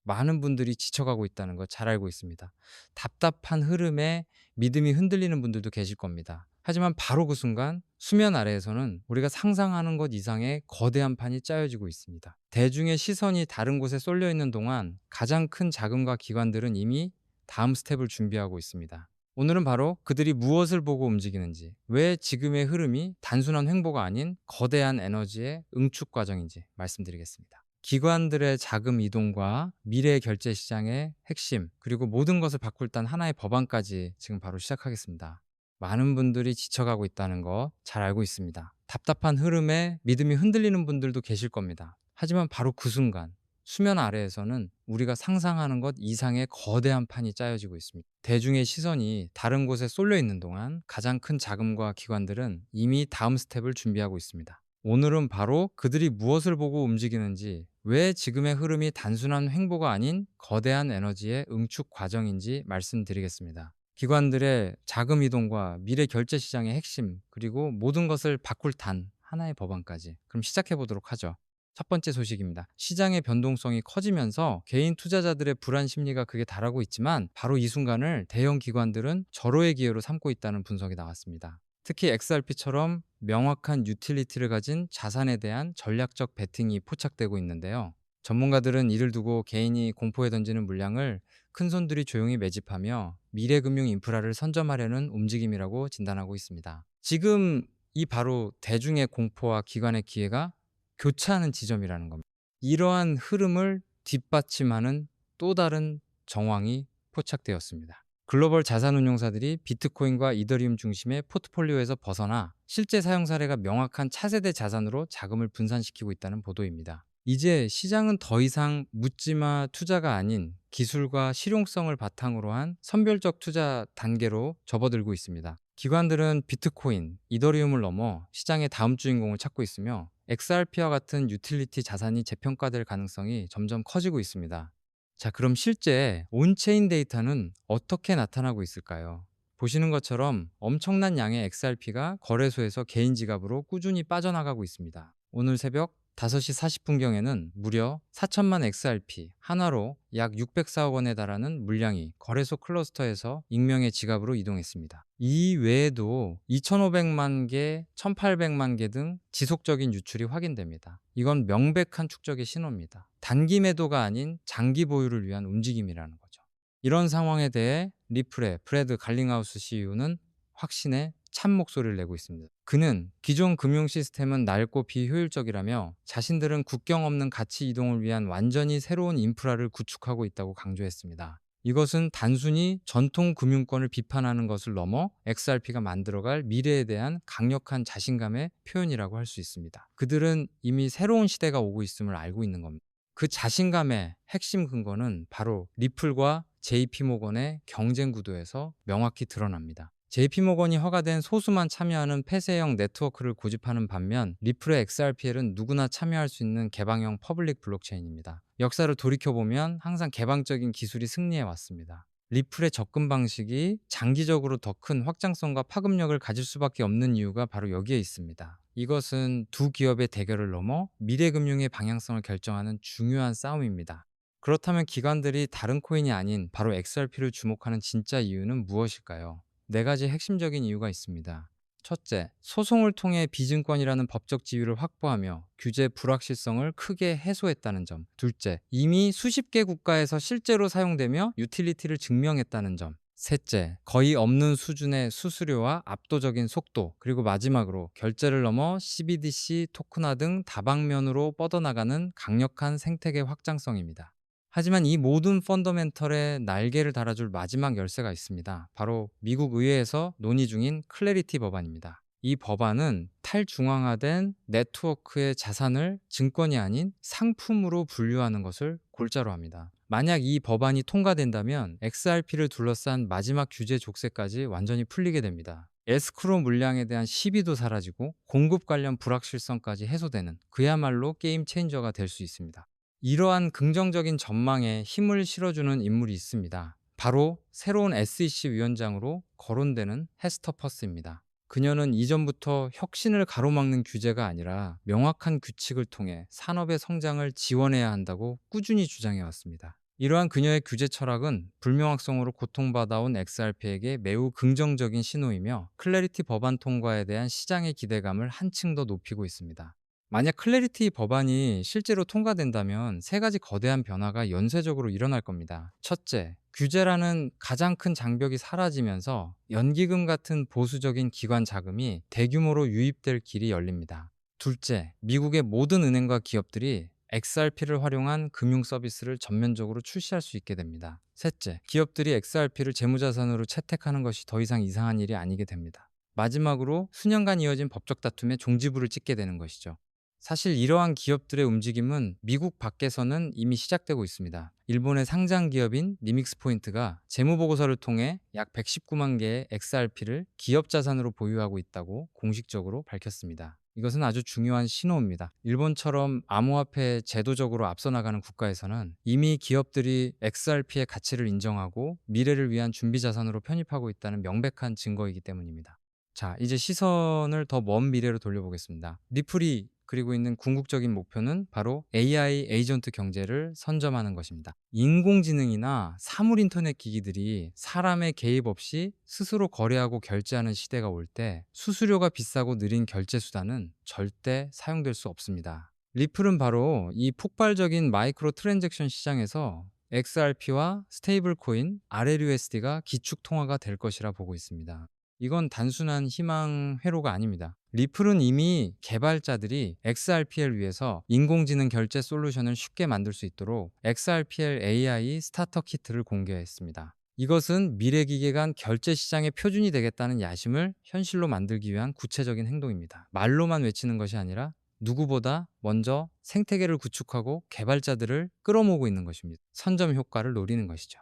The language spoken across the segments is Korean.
많은 분들이 지쳐가고 있다는 거 잘 알고 있습니다. 답답한 흐름에 믿음이 흔들리는 분들도 계실 겁니다. 하지만 바로 그 순간 수면 아래에서는 우리가 상상하는 것 이상의 거대한 판이 짜여지고 있습니다. 대중의 시선이 다른 곳에 쏠려 있는 동안 가장 큰 자금과 기관들은 이미 다음 스텝을 준비하고 있습니다. 오늘은 바로 그들이 무엇을 보고 움직이는지, 왜 지금의 흐름이 단순한 횡보가 아닌 거대한 에너지의 응축 과정인지 말씀드리겠습니다. 기관들의 자금 이동과 미래 결제 시장의 핵심, 그리고 모든 것을 바꿀 단 하나의 법안까지 지금 바로 시작하겠습니다. 많은 분들이 지쳐가고 있다는 거 잘 알고 있습니다. 답답한 흐름에 믿음이 흔들리는 분들도 계실 겁니다. 하지만 바로 그 순간 수면 아래에서는 우리가 상상하는 것 이상의 거대한 판이 짜여지고 있습니다. 대중의 시선이 다른 곳에 쏠려 있는 동안 가장 큰 자금과 기관들은 이미 다음 스텝을 준비하고 있습니다. 오늘은 바로 그들이 무엇을 보고 움직이는지, 왜 지금의 흐름이 단순한 횡보가 아닌 거대한 에너지의 응축 과정인지 말씀드리겠습니다. 기관들의 자금 이동과 미래 결제 시장의 핵심, 그리고 모든 것을 바꿀 단 하나의 법안까지. 그럼 시작해 보도록 하죠. 첫 번째 소식입니다. 시장의 변동성이 커지면서 개인 투자자들의 불안 심리가 극에 달하고 있지만, 바로 이 순간을 대형 기관들은 절호의 기회로 삼고 있다는 분석이 나왔습니다. 특히 XRP처럼 명확한 유틸리티를 가진 자산에 대한 전략적 베팅이 포착되고 있는데요. 전문가들은 이를 두고 개인이 공포에 던지는 물량을 큰손들이 조용히 매집하며 미래 금융 인프라를 선점하려는 움직임이라고 진단하고 있습니다. 지금 이 바로 대중의 공포와 기관의 기회가 교차하는 지점이라는 겁니다. 이러한 흐름을 뒷받침하는 또 다른 정황이 포착되었습니다. 글로벌 자산운용사들이 비트코인과 이더리움 중심의 포트폴리오에서 벗어나 실제 사용 사례가 명확한 차세대 자산으로 자금을 분산시키고 있다는 보도입니다. 이제 시장은 더 이상 묻지마 투자가 아닌 기술과 실용성을 바탕으로 한 선별적 투자 단계로 접어들고 있습니다. 기관들은 비트코인, 이더리움을 넘어 시장의 다음 주인공을 찾고 있으며, XRP와 같은 유틸리티 자산이 재평가될 가능성이 점점 커지고 있습니다. 자, 그럼 실제 온체인 데이터는 어떻게 나타나고 있을까요? 보시는 것처럼 엄청난 양의 XRP가 거래소에서 개인 지갑으로 꾸준히 빠져나가고 있습니다. 오늘 새벽 5시 40분경에는 무려 4천만 XRP, 한화로 약 604억 원에 달하는 물량이 거래소 클러스터에서 익명의 지갑으로 이동했습니다. 이 외에도 2,500만 개, 1,800만 개 등 지속적인 유출이 확인됩니다. 이건 명백한 축적의 신호입니다. 단기 매도가 아닌 장기 보유를 위한 움직임이라는 거죠. 이런 상황에 대해 리플의 프레드 갈링하우스 CEO는 확신의 참 목소리를 내고 있습니다. 그는 기존 금융 시스템은 낡고 비효율적이라며, 자신들은 국경 없는 가치 이동을 위한 완전히 새로운 인프라를 구축하고 있다고 강조했습니다. 이것은 단순히 전통 금융권을 비판하는 것을 넘어 XRP가 만들어갈 미래에 대한 강력한 자신감의 표현이라고 할 수 있습니다. 그들은 이미 새로운 시대가 오고 있음을 알고 있는 겁니다. 그 자신감의 핵심 근거는 바로 리플과 JP모건의 경쟁 구도에서 명확히 드러납니다. JP모건이 허가된 소수만 참여하는 폐쇄형 네트워크를 고집하는 반면, 리플의 XRPL은 누구나 참여할 수 있는 개방형 퍼블릭 블록체인입니다. 역사를 돌이켜보면 항상 개방적인 기술이 승리해 왔습니다. 리플의 접근 방식이 장기적으로 더 큰 확장성과 파급력을 가질 수밖에 없는 이유가 바로 여기에 있습니다. 이것은 두 기업의 대결을 넘어 미래 금융의 방향성을 결정하는 중요한 싸움입니다. 그렇다면 기관들이 다른 코인이 아닌 바로 XRP를 주목하는 진짜 이유는 무엇일까요? 네 가지 핵심적인 이유가 있습니다. 첫째, 소송을 통해 비증권이라는 법적 지위를 확보하며 규제 불확실성을 크게 해소했다는 점. 둘째, 이미 수십 개 국가에서 실제로 사용되며 유틸리티를 증명했다는 점. 셋째, 거의 없는 수준의 수수료와 압도적인 속도. 그리고 마지막으로 결제를 넘어 CBDC, 토큰화 등 다방면으로 뻗어나가는 강력한 생태계 확장성입니다. 하지만 이 모든 펀더멘털에 날개를 달아줄 마지막 열쇠가 있습니다. 바로 미국 의회에서 논의 중인 클래리티 법안입니다. 이 법안은 탈중앙화된 네트워크의 자산을 증권이 아닌 상품으로 분류하는 것을 골자로 합니다. 만약 이 법안이 통과된다면 XRP를 둘러싼 마지막 규제 족쇄까지 완전히 풀리게 됩니다. 에스크로 물량에 대한 시비도 사라지고 공급 관련 불확실성까지 해소되는, 그야말로 게임 체인저가 될 수 있습니다. 이러한 긍정적인 전망에 힘을 실어주는 인물이 있습니다. 바로 새로운 SEC 위원장으로 거론되는 헤스터 퍼스입니다. 그녀는 이전부터 혁신을 가로막는 규제가 아니라 명확한 규칙을 통해 산업의 성장을 지원해야 한다고 꾸준히 주장해 왔습니다. 이러한 그녀의 규제 철학은 불명확성으로 고통받아온 XRP에게 매우 긍정적인 신호이며 클래리티 법안 통과에 대한 시장의 기대감을 한층 더 높이고 있습니다. 만약 클래리티 법안이 실제로 통과된다면 세 가지 거대한 변화가 연쇄적으로 일어날 겁니다. 첫째, 규제라는 가장 큰 장벽이 사라지면서 연기금 같은 보수적인 기관 자금이 대규모로 유입될 길이 열립니다. 둘째, 미국의 모든 은행과 기업들이 XRP를 활용한 금융 서비스를 전면적으로 출시할 수 있게 됩니다. 셋째, 기업들이 XRP를 재무자산으로 채택하는 것이 더 이상 이상한 일이 아니게 됩니다. 마지막으로 수년간 이어진 법적 다툼에 종지부를 찍게 되는 것이죠. 사실 이러한 기업들의 움직임은 미국 밖에서는 이미 시작되고 있습니다. 일본의 상장 기업인 니믹스 포인트가 재무보고서를 통해 약 119만 개의 XRP를 기업 자산으로 보유하고 있다고 공식적으로 밝혔습니다. 이것은 아주 중요한 신호입니다. 일본처럼 암호화폐 제도적으로 앞서 나가는 국가에서는 이미 기업들이 XRP의 가치를 인정하고 미래를 위한 준비 자산으로 편입하고 있다는 명백한 증거이기 때문입니다. 자, 이제 시선을 더 먼 미래로 돌려보겠습니다. 리플이 그리고 있는 궁극적인 목표는 바로 AI 에이전트 경제를 선점하는 것입니다. 인공지능이나 사물 인터넷 기기들이 사람의 개입 없이 스스로 거래하고 결제하는 시대가 올 때 수수료가 비싸고 느린 결제 수단은 절대 사용될 수 없습니다. 리플은 바로 이 폭발적인 마이크로 트랜잭션 시장에서 XRP와 스테이블 코인 RLUSD가 기축 통화가 될 것이라 보고 있습니다. 이건 단순한 희망 회로가 아닙니다. 리플은 이미 개발자들이 XRP를 위해서 인공지능 결제 솔루션을 쉽게 만들 수 있도록 XRPL AI 스타터 키트를 공개했습니다. 이것은 미래 기계 간 결제 시장의 표준이 되겠다는 야심을 현실로 만들기 위한 구체적인 행동입니다. 말로만 외치는 것이 아니라 누구보다 먼저 생태계를 구축하고 개발자들을 끌어모으고 있는 것입니다. 선점 효과를 노리는 것이죠.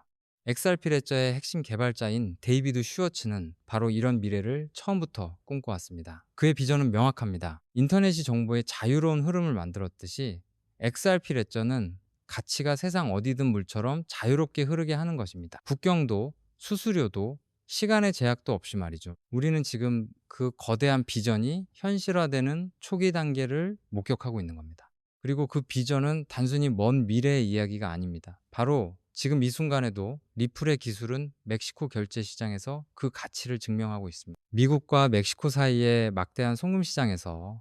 XRP 레저의 핵심 개발자인 데이비드 슈워츠는 바로 이런 미래를 처음부터 꿈꿔왔습니다. 그의 비전은 명확합니다. 인터넷이 정보의 자유로운 흐름을 만들었듯이 XRP 레저는 가치가 세상 어디든 물처럼 자유롭게 흐르게 하는 것입니다. 국경도 수수료도 시간의 제약도 없이 말이죠. 우리는 지금 그 거대한 비전이 현실화되는 초기 단계를 목격하고 있는 겁니다. 그리고 그 비전은 단순히 먼 미래의 이야기가 아닙니다. 바로 지금 이 순간에도 리플의 기술은 멕시코 결제 시장에서 그 가치를 증명하고 있습니다. 미국과 멕시코 사이의 막대한 송금 시장에서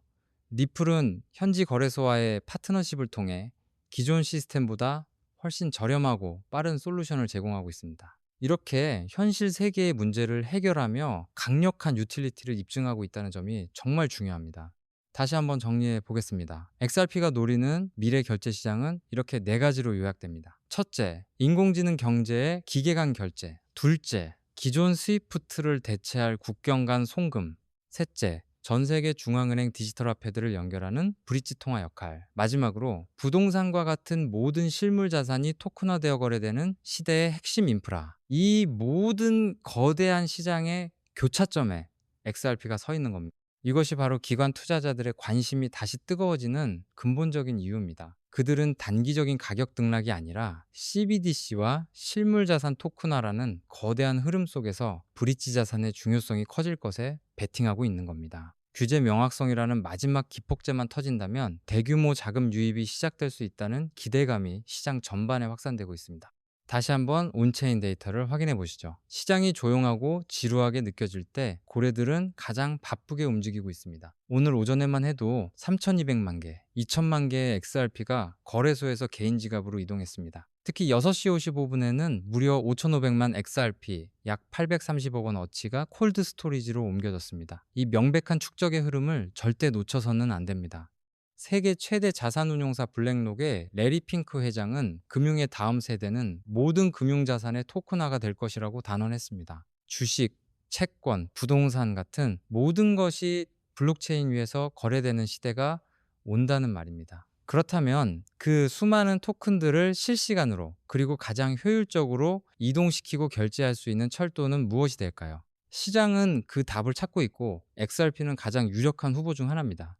리플은 현지 거래소와의 파트너십을 통해 기존 시스템보다 훨씬 저렴하고 빠른 솔루션을 제공하고 있습니다. 이렇게 현실 세계의 문제를 해결하며 강력한 유틸리티를 입증하고 있다는 점이 정말 중요합니다. 다시 한번 정리해 보겠습니다. XRP가 노리는 미래 결제 시장은 이렇게 네 가지로 요약됩니다. 첫째, 인공지능 경제의 기계 간 결제. 둘째, 기존 스위프트를 대체할 국경 간 송금. 셋째, 전 세계 중앙은행 디지털 화폐들을 연결하는 브릿지 통화 역할. 마지막으로 부동산과 같은 모든 실물 자산이 토큰화되어 거래되는 시대의 핵심 인프라. 이 모든 거대한 시장의 교차점에 XRP가 서 있는 겁니다. 이것이 바로 기관 투자자들의 관심이 다시 뜨거워지는 근본적인 이유입니다. 그들은 단기적인 가격 등락이 아니라 CBDC와 실물자산 토큰화라는 거대한 흐름 속에서 브릿지 자산의 중요성이 커질 것에 베팅하고 있는 겁니다. 규제 명확성이라는 마지막 기폭제만 터진다면 대규모 자금 유입이 시작될 수 있다는 기대감이 시장 전반에 확산되고 있습니다. 다시 한번 온체인 데이터를 확인해 보시죠. 시장이 조용하고 지루하게 느껴질 때 고래들은 가장 바쁘게 움직이고 있습니다. 오늘 오전에만 해도 3,200만 개, 2,000만 개의 XRP가 거래소에서 개인 지갑으로 이동했습니다. 특히 6시 55분에는 무려 5,500만 XRP, 약 830억 원 어치가 콜드 스토리지로 옮겨졌습니다. 이 명백한 축적의 흐름을 절대 놓쳐서는 안 됩니다. 세계 최대 자산운용사 블랙록의 레리 핑크 회장은 금융의 다음 세대는 모든 금융자산의 토큰화가 될 것이라고 단언했습니다. 주식, 채권, 부동산 같은 모든 것이 블록체인 위에서 거래되는 시대가 온다는 말입니다. 그렇다면 그 수많은 토큰들을 실시간으로 그리고 가장 효율적으로 이동시키고 결제할 수 있는 철도는 무엇이 될까요? 시장은 그 답을 찾고 있고 XRP는 가장 유력한 후보 중 하나입니다.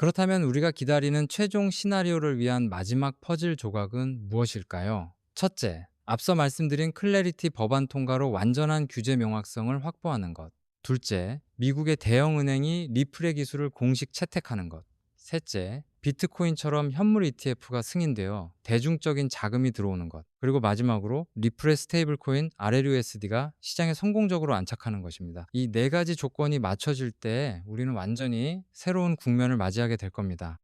그렇다면 우리가 기다리는 최종 시나리오를 위한 마지막 퍼즐 조각은 무엇일까요? 첫째, 앞서 말씀드린 클래리티 법안 통과로 완전한 규제 명확성을 확보하는 것. 둘째, 미국의 대형 은행이 리플의 기술을 공식 채택하는 것. 셋째, 비트코인처럼 현물 ETF가 승인되어 대중적인 자금이 들어오는 것. 그리고 마지막으로 리플의 스테이블 코인 RLUSD가 시장에 성공적으로 안착하는 것입니다. 이 네 가지 조건이 맞춰질 때 우리는 완전히 새로운 국면을 맞이하게 될 겁니다.